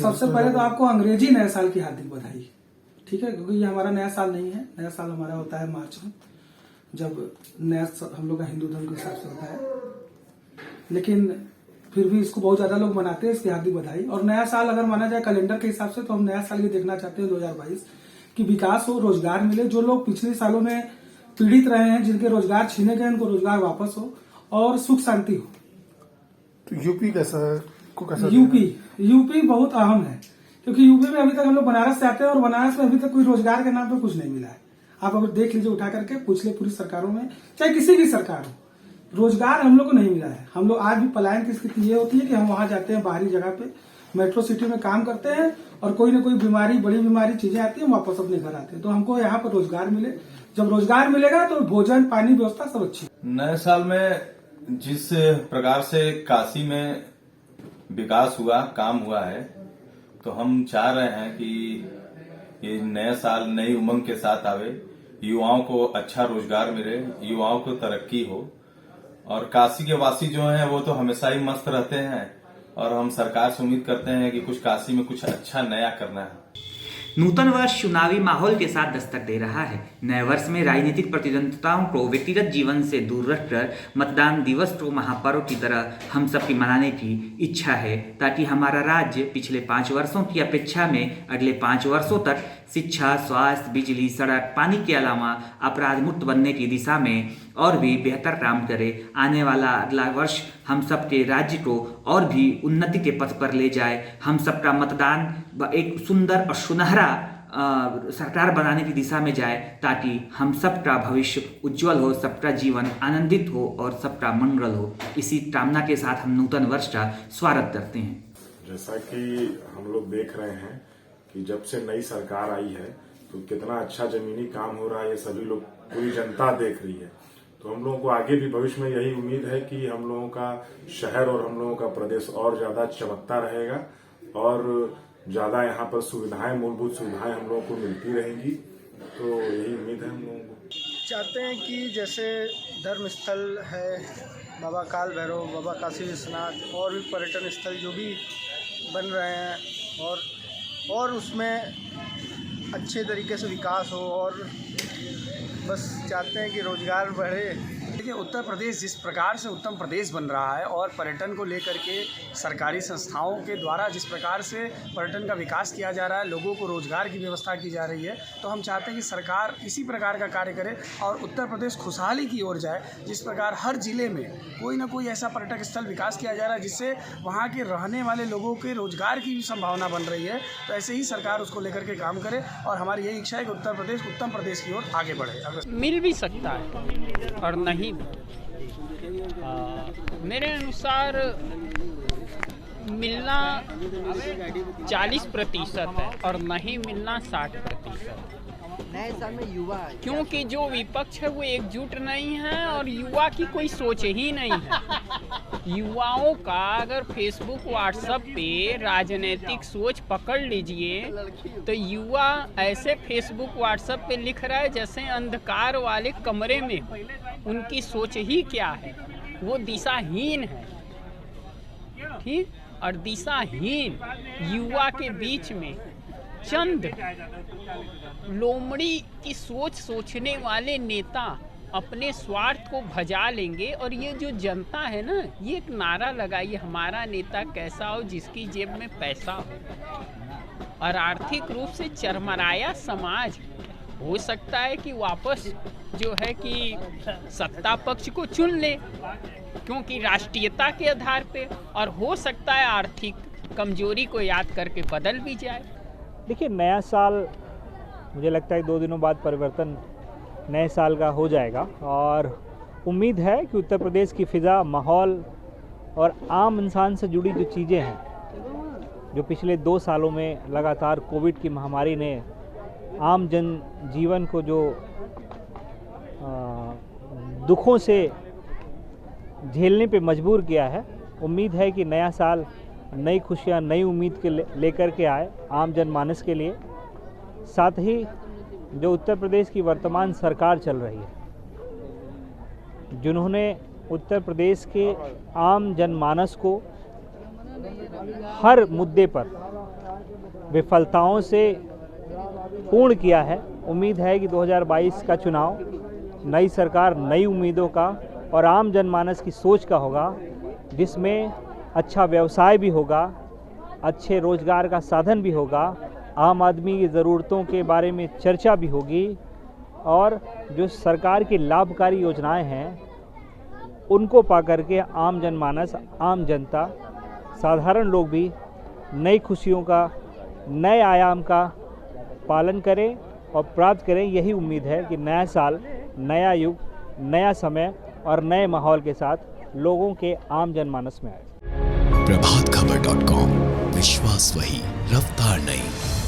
सबसे पहले तो आपको अंग्रेजी नए साल की हार्दिक बधाई। ठीक है, क्योंकि ये हमारा नया साल नहीं है। नया साल हमारा होता है मार्च में, जब नया हम लोग का हिंदू धर्म के हिसाब से होता है। लेकिन फिर भी इसको बहुत ज्यादा लोग मनाते हैं, इसकी हार्दिक बधाई। और नया साल अगर माना जाए कैलेंडर के हिसाब से, तो हम नया साल ये देखना चाहते हैं 2022 कि विकास हो, रोजगार मिले। जो लोग पिछले सालों में पीड़ित रहे हैं, जिनके रोजगार छीने गए, उनको रोजगार वापस हो और सुख शांति हो। तो यूपी कैसा यूपी बहुत अहम है, क्योंकि यूपी में अभी तक हम लोग बनारस से आते हैं और बनारस में अभी तक कोई रोजगार के नाम पे कुछ नहीं मिला है। आप अगर देख लीजिए उठा करके, पिछले पूरी सरकारों में, चाहे किसी भी सरकार हो, रोजगार हम लोग को नहीं मिला है। हम लोग आज भी पलायन की स्थिति ये होती है कि हम वहां जाते हैं, बाहरी जगह पे मेट्रो सिटी में काम करते हैं, और कोई ना कोई बीमारी, बड़ी बीमारी चीजें आती है, हम वापस अपने घर आते हैं। तो हमको यहाँ पर रोजगार मिले। जब रोजगार मिलेगा तो भोजन, पानी, व्यवस्था सब अच्छी। नए साल में जिस प्रकार से काशी में विकास हुआ, काम हुआ है, तो हम चाह रहे हैं कि ये नया साल नई उमंग के साथ आवे, युवाओं को अच्छा रोजगार मिले, युवाओं को तरक्की हो। और काशी के वासी जो हैं वो तो हमेशा ही मस्त रहते हैं, और हम सरकार से उम्मीद करते हैं कि कुछ काशी में कुछ अच्छा नया करना है। नूतन वर्ष चुनावी माहौल के साथ दस्तक दे रहा है। नए वर्ष में राजनीतिक प्रतिद्वंद्विताओं को व्यक्तिगत जीवन से दूर रखकर मतदान दिवस को महापर्व की तरह हम सबकी मनाने की इच्छा है, ताकि हमारा राज्य पिछले 5 वर्षों की अपेक्षा में अगले 5 वर्षों तक शिक्षा, स्वास्थ्य, बिजली, सड़क, पानी के अलावा अपराध मुक्त बनने की दिशा में और भी बेहतर काम करे। आने वाला अगला वर्ष हम सबके राज्य को और भी उन्नति के पथ पर ले जाए। हम सबका मतदान एक सुंदर और सुनहरा सरकार बनाने की दिशा में जाए, ताकि हम सबका भविष्य उज्जवल हो, सबका जीवन आनंदित हो और सबका मंगल हो। इसी कामना के साथ हम नूतन वर्ष का स्वागत करते हैं। जैसा कि हम लोग देख रहे हैं कि जब से नई सरकार आई है तो कितना अच्छा जमीनी काम हो रहा है, ये सभी लोग, पूरी जनता देख रही है। तो हम लोगों को आगे भी भविष्य में यही उम्मीद है कि हम लोगों का शहर और हम लोगों का प्रदेश और ज्यादा चमकता रहेगा, और ज्यादा यहाँ पर सुविधाएं, मूलभूत सुविधाएं हम लोगों को मिलती रहेंगी। तो यही उम्मीद है हम लोगों को। चाहते हैं कि जैसे धर्म स्थल है, बाबा काल भैरव, बाबा काशी विश्वनाथ, और भी पर्यटन स्थल जो भी बन रहे हैं, और उसमें अच्छे तरीके से विकास हो, और बस चाहते हैं कि रोजगार बढ़े। देखिए, उत्तर प्रदेश जिस प्रकार से उत्तम प्रदेश बन रहा है, और पर्यटन को लेकर के सरकारी संस्थाओं के द्वारा जिस प्रकार से पर्यटन का विकास किया जा रहा है, लोगों को रोजगार की व्यवस्था की जा रही है, तो हम चाहते हैं कि सरकार इसी प्रकार का कार्य करे और उत्तर प्रदेश खुशहाली की ओर जाए। जिस प्रकार हर जिले में कोई ना कोई ऐसा पर्यटक स्थल विकास किया जा रहा है जिससे वहाँ के रहने वाले लोगों के रोजगार की भी संभावना बन रही है, तो ऐसे ही सरकार उसको लेकर के काम करे। और हमारी यही इच्छा है कि उत्तर प्रदेश उत्तम प्रदेश की ओर आगे बढ़े। मिल भी सकता है और नहीं। मेरे अनुसार मिलना 40% है और नहीं मिलना 60%। नए साल में युवा, क्योंकि जो विपक्ष है वो एकजुट नहीं है और युवा की कोई सोच ही नहीं है। युवाओं का अगर फेसबुक, व्हाट्सएप पे राजनीतिक सोच पकड़ लीजिए, तो युवा ऐसे फेसबुक, व्हाट्सएप पे लिख रहा है जैसे अंधकार वाले कमरे में। उनकी सोच ही क्या है, वो दिशाहीन है। ठीक, और दिशाहीन युवा के बीच में चंद लोमड़ी की सोच सोचने वाले नेता अपने स्वार्थ को भजा लेंगे। और ये जो जनता है ना, ये एक नारा लगाइए, हमारा नेता कैसा हो जिसकी जेब में पैसा हो। और आर्थिक रूप से चरमराया समाज हो सकता है कि वापस जो है कि सत्ता पक्ष को चुन ले, क्योंकि राष्ट्रीयता के आधार पे, और हो सकता है आर्थिक कमजोरी को याद करके बदल भी जाए। देखिए, नया साल मुझे लगता है 2 दिनों बाद परिवर्तन नए साल का हो जाएगा, और उम्मीद है कि उत्तर प्रदेश की फ़िज़ा, माहौल और आम इंसान से जुड़ी जो चीज़ें हैं, जो पिछले 2 सालों में लगातार कोविड की महामारी ने आम जन जीवन को जो दुखों से झेलने पे मजबूर किया है, उम्मीद है कि नया साल नई खुशियाँ, नई उम्मीद के लेकर के आए आम जनमानस के लिए। साथ ही जो उत्तर प्रदेश की वर्तमान सरकार चल रही है, जिन्होंने उत्तर प्रदेश के आम जनमानस को हर मुद्दे पर विफलताओं से पूर्ण किया है। उम्मीद है कि 2022 का चुनाव नई सरकार, नई उम्मीदों का और आम जनमानस की सोच का होगा, जिसमें अच्छा व्यवसाय भी होगा, अच्छे रोजगार का साधन भी होगा, आम आदमी की ज़रूरतों के बारे में चर्चा भी होगी और जो सरकार की लाभकारी योजनाएं हैं उनको पा करके आम जनमानस, आम जनता, साधारण लोग भी नई खुशियों का, नए आयाम का पालन करें और प्राप्त करें। यही उम्मीद है कि नया साल, नया युग, नया समय और नए माहौल के साथ लोगों के आम जनमानस में आए। प्रभातखबर.com, विश्वास वही, रफ्तार नहीं।